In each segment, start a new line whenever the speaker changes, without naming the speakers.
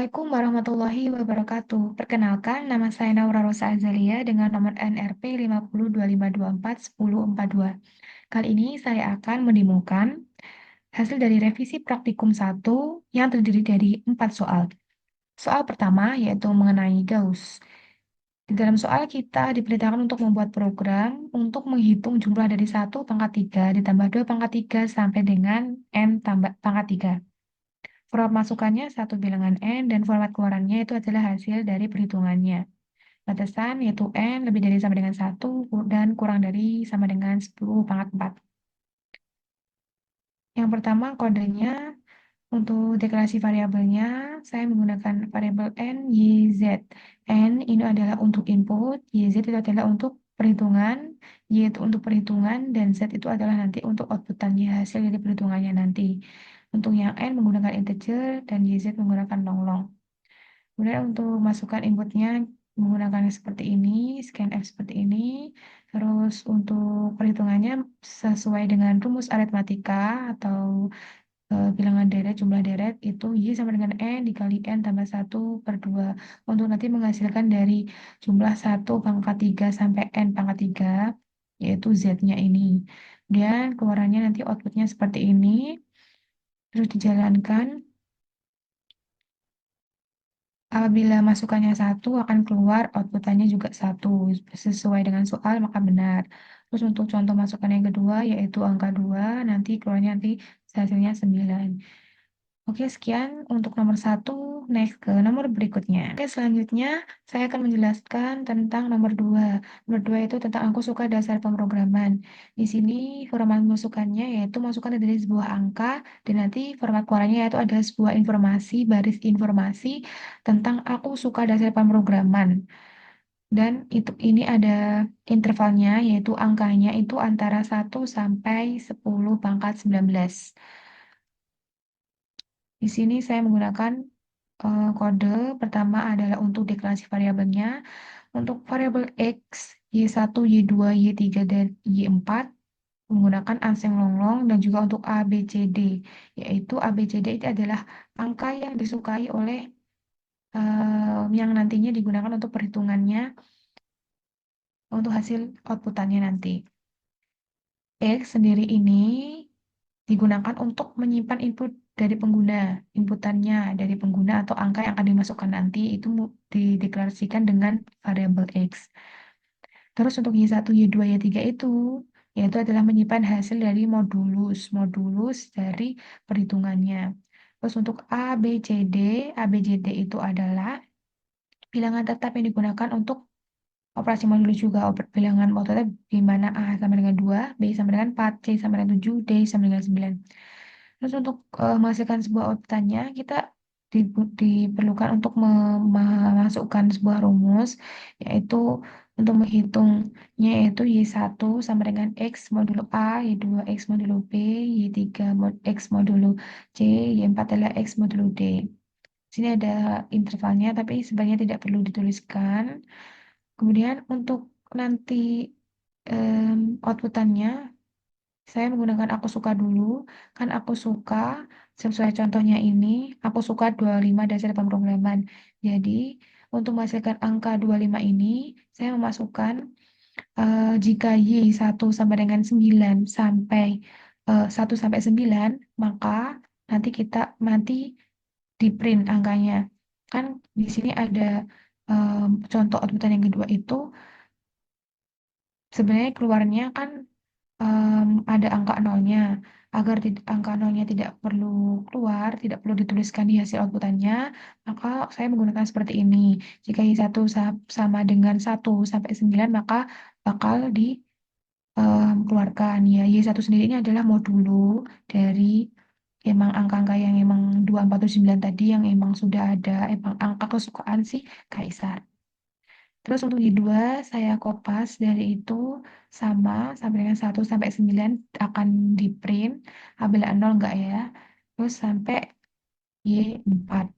Assalamualaikum warahmatullahi wabarakatuh. Perkenalkan, nama saya Naura Rosa Azalia dengan nomor NRP 5025241042. Kali ini saya akan mendemokan hasil dari revisi praktikum 1 yang terdiri dari 4 soal. Soal pertama yaitu mengenai Gauss. Di dalam soal kita diperintahkan untuk membuat program untuk menghitung jumlah dari 1 pangkat 3 ditambah 2 pangkat 3 sampai dengan n tambah pangkat 3. Format masukannya satu bilangan N dan format keluarannya itu adalah hasil dari perhitungannya. Batasan yaitu N lebih dari sama dengan 1 dan kurang dari sama dengan 10 pangkat 4. Yang pertama kodenya untuk deklarasi variabelnya saya menggunakan variabel N, Y, Z. N ini adalah untuk input, Y, Z itu adalah untuk perhitungan, Y itu untuk perhitungan, dan Z itu adalah nanti untuk outputannya hasil dari perhitungannya nanti. Untuk yang N menggunakan integer dan YZ menggunakan long-long. Kemudian untuk masukkan inputnya menggunakan seperti ini, scanf seperti ini. Terus untuk perhitungannya sesuai dengan rumus aritmatika atau bilangan deret, jumlah deret itu Y sama dengan N dikali N tambah 1/2. Untuk nanti menghasilkan dari jumlah 1 pangkat 3 sampai N pangkat 3, yaitu Z-nya ini. Kemudian keluarannya nanti outputnya seperti ini. Terus dijalankan. Apabila masukannya 1, akan keluar outputannya juga 1. Sesuai dengan soal, maka benar. Terus untuk contoh masukan yang kedua, yaitu angka 2, nanti keluarnya nanti hasilnya 9. Oke, sekian untuk nomor 1. Next ke nomor berikutnya. Oke, selanjutnya saya akan menjelaskan tentang nomor 2. Nomor 2 itu tentang aku suka dasar pemrograman. Di sini format masukannya yaitu masukan dari sebuah angka dan nanti format keluarannya yaitu ada sebuah informasi, baris informasi tentang aku suka dasar pemrograman. Dan ini ada intervalnya yaitu angkanya itu antara 1 sampai 10 pangkat 19. Di sini saya menggunakan kode pertama adalah untuk deklarasi variabelnya. Untuk variabel X, Y1, Y2, Y3, dan Y4 menggunakan anseng longlong dan juga untuk A, B, C, D. Yaitu A, B, C, D itu adalah angka yang disukai oleh yang nantinya digunakan untuk perhitungannya untuk hasil outputannya nanti. X sendiri ini digunakan untuk menyimpan input dari pengguna, inputannya dari pengguna atau angka yang akan dimasukkan nanti itu dideklarasikan dengan variabel X. Terus untuk Y1, Y2, Y3 itu yaitu adalah menyimpan hasil dari modulus dari perhitungannya. Terus untuk A, B, C, D, A, B, C, D itu adalah bilangan tetap yang digunakan untuk operasi modulus juga. Bilangan tetap di mana A sama dengan 2, B sama dengan 4, C sama dengan 7, D sama dengan 9. Terus untuk menghasilkan sebuah outputannya, kita diperlukan untuk memasukkan sebuah rumus, yaitu untuk menghitungnya yaitu Y1 sama dengan X modulo A, Y2 X modulo B, Y3 X modulo C, Y4 adalah X modulo D. Di sini ada intervalnya, tapi sebenarnya tidak perlu dituliskan. Kemudian untuk nanti outputannya, saya menggunakan aku suka dulu, kan aku suka sesuai contohnya ini, aku suka 25 dasar pemrograman. Jadi, untuk menghasilkan angka 25 ini, saya memasukkan jika Y1 sama dengan 9 sampai 1 sampai 9, maka nanti di print angkanya. Kan di sini ada contoh outputan yang kedua itu sebenarnya keluarnya kan ada angka nolnya. Agar angka nolnya tidak perlu keluar, tidak perlu dituliskan di hasil outputannya, maka saya menggunakan seperti ini. Jika Y1 sama dengan 1 sampai 9, maka bakal dikeluarkan. Ya, Y1 sendiri ini adalah modulo dari emang angka-angka yang emang 2, 4, 9 tadi yang emang sudah ada, emang angka kesukaan si Kaisar. Terus untuk Y2 saya kopas dari itu sama sampai dengan 1 sampai 9 akan di print. Apabila 0 enggak ya. Terus sampai Y4.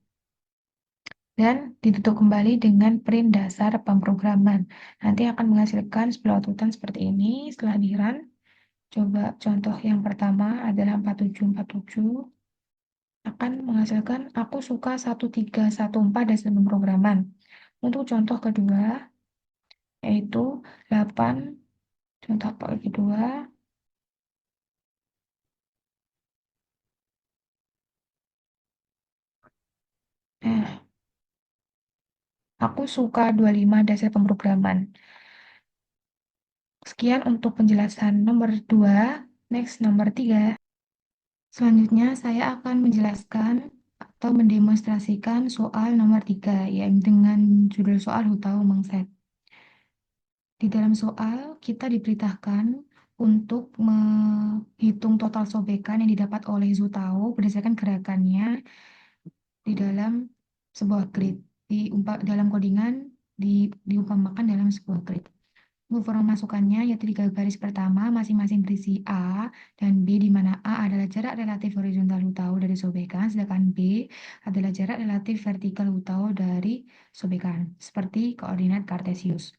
Dan ditutup kembali dengan print dasar pemrograman. Nanti akan menghasilkan sebuah outputan seperti ini setelah di run. Coba contoh yang pertama adalah 4747. akan menghasilkan aku suka 1314 dasar pemrograman. Untuk contoh kedua, yaitu 8, contoh kedua, eh, aku suka 25 dasar pemrograman. Sekian untuk penjelasan nomor 2. Next, nomor 3. Selanjutnya, saya akan menjelaskan atau mendemonstrasikan soal nomor 3, yang dengan judul soal Hutau Mengset. Di dalam soal, kita diberitakan untuk menghitung total sobekan yang didapat oleh Zutao berdasarkan gerakannya di dalam sebuah grid. Dalam codingan diumpamakan dalam sebuah grid. Form masukannya yaitu tiga garis pertama masing-masing berisi A dan B, di mana A adalah jarak relatif horizontal Hutau dari sobekan, sedangkan B adalah jarak relatif vertikal Hutau dari sobekan, seperti koordinat Kartesius.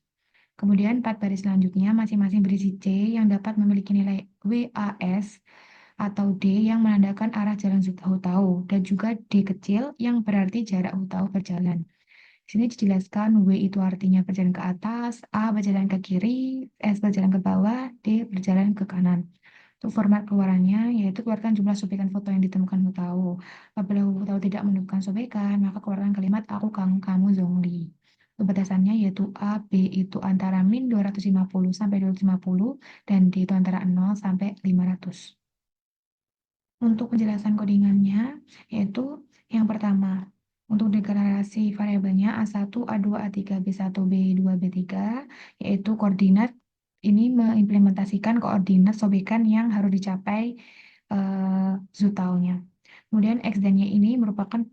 Kemudian empat baris selanjutnya masing-masing berisi C yang dapat memiliki nilai WAS atau D yang menandakan arah jalan Hutau, dan juga D kecil yang berarti jarak Hutau berjalan. Di sini dijelaskan W itu artinya berjalan ke atas, A berjalan ke kiri, S berjalan ke bawah, D berjalan ke kanan. Untuk format keluarannya, yaitu keluarkan jumlah sobekan foto yang ditemukan Hutau. Apabila Hutau tidak menemukan sobekan, maka keluarkan kalimat aku, kamu, Zhongli. Untuk batasannya yaitu A, B itu antara min 250 sampai 250, dan D itu antara 0 sampai 500. Untuk penjelasan codingannya, yaitu yang pertama, untuk deklarasi variabelnya A1, A2, A3, B1, B2, B3, yaitu koordinat ini mengimplementasikan koordinat sobekan yang harus dicapai Zutao-nya. Kemudian X dan Y ini merupakan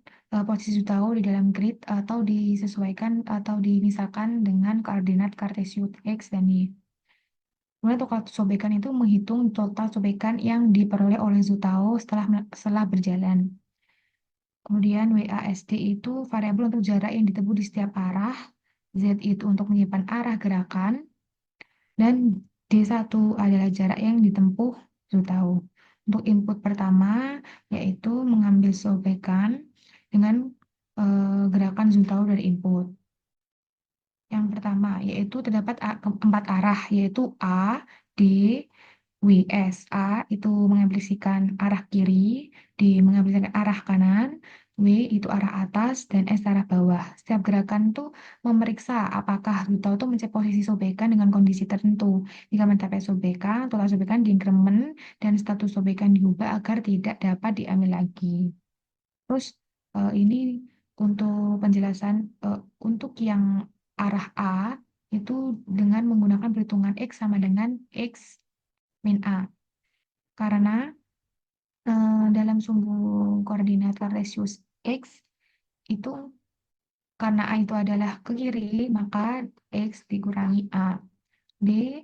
posisi Zutao di dalam grid atau disesuaikan atau dimisalkan dengan koordinat Kartesius X dan Y. Kemudian total sobekan itu menghitung total sobekan yang diperoleh oleh Zutao setelah berjalan. Kemudian WASD itu variabel untuk jarak yang ditempuh di setiap arah. Z itu untuk menyimpan arah gerakan. Dan D1 adalah jarak yang ditempuh Zutao. Untuk input pertama, yaitu mengambil sobekan dengan gerakan Zutao dari input. Yang pertama, yaitu terdapat empat arah, yaitu A, D, W, S. A itu mengimplikasikan arah kiri, D mengimplikasikan arah kanan, W itu arah atas, dan S arah bawah. Setiap gerakan itu memeriksa apakah Zutao itu mencari posisi sobekan dengan kondisi tertentu. Jika mencapai sobekan, total sobekan diinkremen, dan status sobekan diubah agar tidak dapat diambil lagi. Terus ini untuk penjelasan untuk yang arah A itu dengan menggunakan perhitungan X sama dengan X min A. Karena dalam sumbu koordinat Kartesius X itu karena A itu adalah ke kiri, maka X dikurangi A. D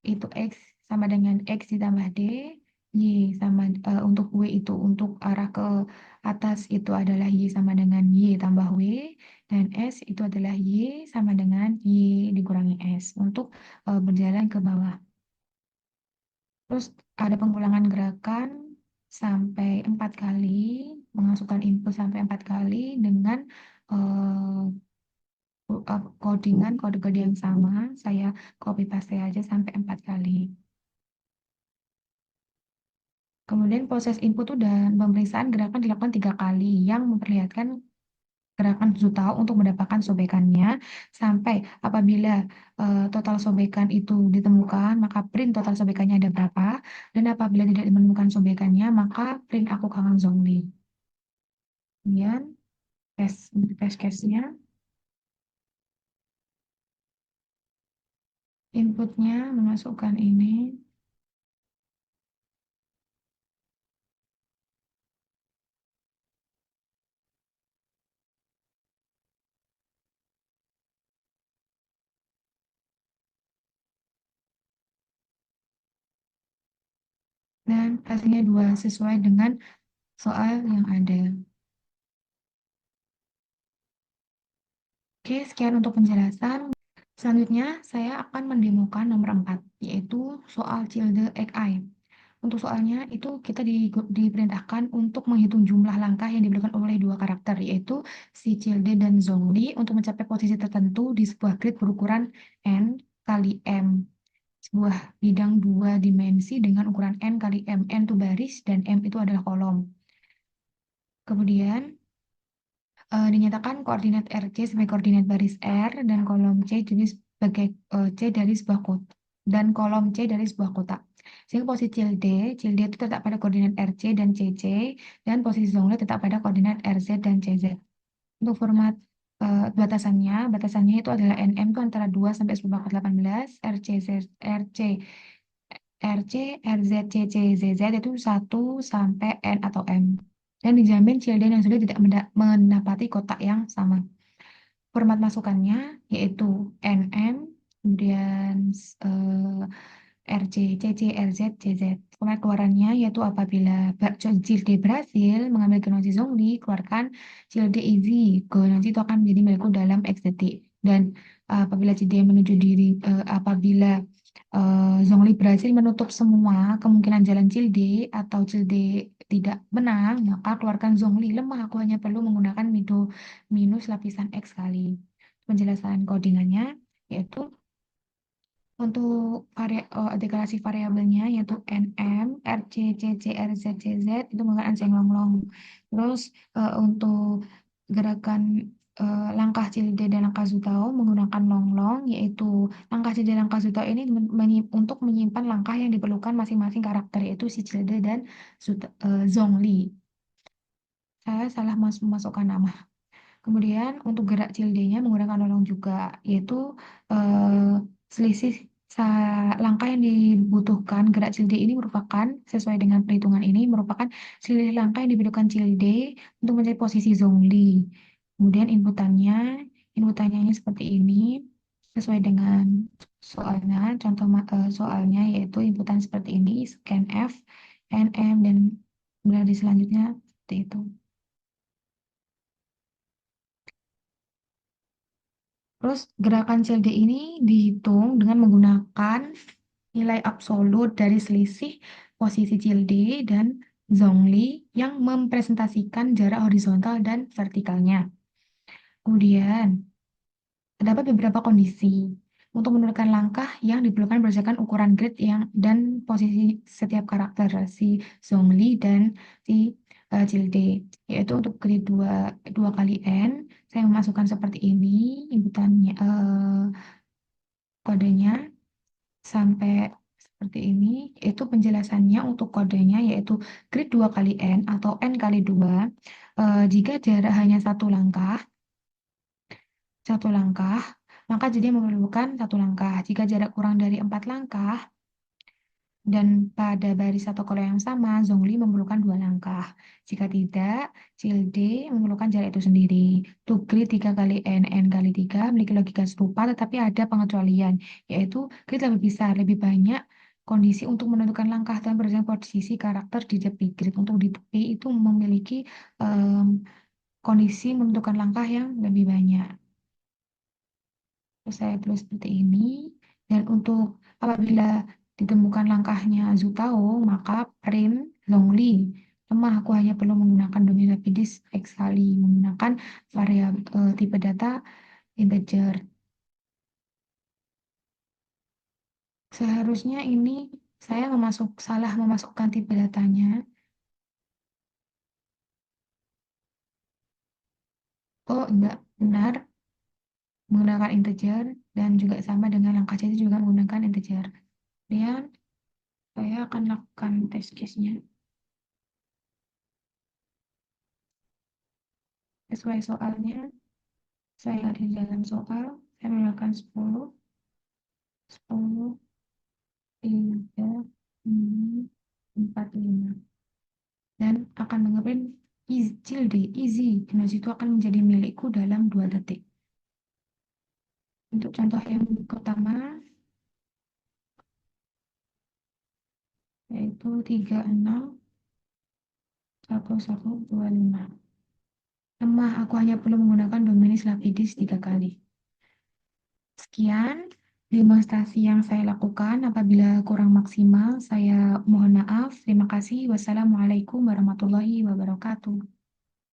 itu X sama dengan X ditambah D, Y sama untuk W itu untuk arah ke atas itu adalah Y sama dengan Y tambah W, dan S itu adalah Y sama dengan Y dikurangi S untuk berjalan ke bawah. Terus ada pengulangan gerakan sampai 4 kali, memasukkan input sampai 4 kali dengan codingan kode-kode yang sama. Saya copy paste aja sampai 4 kali. Kemudian proses input dan pemeriksaan gerakan dilakukan 3 kali yang memperlihatkan gerakan Zutao untuk mendapatkan sobekannya sampai apabila total sobekan itu ditemukan, maka print total sobekannya ada berapa, dan apabila tidak menemukan sobekannya, maka print aku kangen Zhongli. Kemudian test case-nya, inputnya memasukkan ini, dan hasilnya 2 sesuai dengan soal yang ada. Oke, sekian untuk penjelasan. Selanjutnya, saya akan mendemokan nomor 4, yaitu soal Cilde XI. Untuk soalnya itu kita diperintahkan untuk menghitung jumlah langkah yang diberikan oleh dua karakter, yaitu si Childe dan Zhongli untuk mencapai posisi tertentu di sebuah grid berukuran n kali m. Sebuah bidang dua dimensi dengan ukuran n kali m. N itu baris dan m itu adalah kolom. Kemudian dinyatakan koordinat RC sebagai koordinat baris R dan kolom C jadi sebagai C dari sebuah kota dan kolom C dari sebuah kotak. Sehingga posisi tilde itu tetap pada koordinat RC dan CC dan posisi zongli tetap pada koordinat RZ dan CZ. Untuk format batasannya itu adalah NM itu antara 2 sampai 10 18, RC, RZ, CC, ZZ itu 1 sampai N atau M. Dan dijamin children yang sudah tidak mendapati kotak yang sama. Format masukannya yaitu NM, kemudian RC, CC, RZ, CZ. Format keluarannya yaitu apabila Cilde berhasil mengambil genosis Zongli, keluarkan Cilde easy. Genosis itu akan menjadi milikku dalam X detik. Dan apabila Cilde menuju diri, apabila Zhongli berhasil menutup semua kemungkinan jalan Cilde atau Cilde tidak menang, maka keluarkan Zhongli lemah. Aku hanya perlu menggunakan Mido minus lapisan X kali. Penjelasan codingannya yaitu untuk deklarasi variabelnya yaitu NM, RC, CC, RZ, CZ itu menggunakan Anseng Longlong. Terus untuk gerakan langkah Cilide dan langkah Zutao menggunakan Longlong, yaitu langkah Cilide dan langkah Zutao ini untuk menyimpan langkah yang diperlukan masing-masing karakter, yaitu si Cilide dan Zhongli. Saya salah memasukkan nama. Kemudian untuk gerak cilde-nya menggunakan lolong juga, yaitu eh, selisih langkah yang dibutuhkan gerak cilde ini merupakan sesuai dengan perhitungan ini merupakan selisih langkah yang dibutuhkan cilde untuk mencari posisi Zhongli. Kemudian inputannya ini seperti ini sesuai dengan soalnya. Contoh soalnya yaitu inputan seperti ini scan F, NM dan kemudian di selanjutnya seperti itu. Terus gerakan CLD ini dihitung dengan menggunakan nilai absolut dari selisih posisi CLD dan Zhongli yang mempresentasikan jarak horizontal dan vertikalnya. Kemudian, terdapat beberapa kondisi untuk menentukan langkah yang diperlukan berdasarkan ukuran grid yang dan posisi setiap karakter si Zhongli dan si Cilde, yaitu untuk grid dua kali n saya memasukkan seperti ini inputannya kodenya sampai seperti ini. Itu penjelasannya untuk kodenya yaitu grid 2 kali n atau n kali 2 jika jarak hanya satu langkah, maka jadi memerlukan satu langkah. Jika jarak kurang dari 4 langkah dan pada baris atau kolom yang sama, Zhongli memerlukan 2 langkah. Jika tidak, Cilde memerlukan jarak itu sendiri. Untuk grid 3 kali n kali 3 memiliki logika serupa, tetapi ada pengecualian, yaitu grid lebih besar, lebih banyak kondisi untuk menentukan langkah dan berdasarkan posisi karakter di tepi grid. Untuk di tepi itu memiliki kondisi menentukan langkah yang lebih banyak. Terus saya tulis seperti ini. Dan untuk apabila ditemukan langkahnya Zutao, maka print Longli. Lemah, aku hanya perlu menggunakan domain rapidis X kali, menggunakan variabel tipe data integer. Seharusnya ini saya salah memasukkan tipe datanya. Oh, enggak, benar menggunakan integer dan juga sama dengan langkah C itu juga menggunakan integer. Kemudian saya akan lakukan test case-nya. Sesuai soalnya, saya di dalam soal, saya menggunakan 10, 10, 3, 6, 4, 5. Dan akan mengeprint easy. Energi itu akan menjadi milikku dalam 2 detik. Untuk contoh yang pertama, yaitu 36, 1125. Lemah, aku hanya perlu menggunakan Dominis Lapidis 3 kali. Sekian. demonstrasi yang saya lakukan. Apabila kurang maksimal, saya mohon maaf. Terima kasih. Wassalamualaikum warahmatullahi wabarakatuh.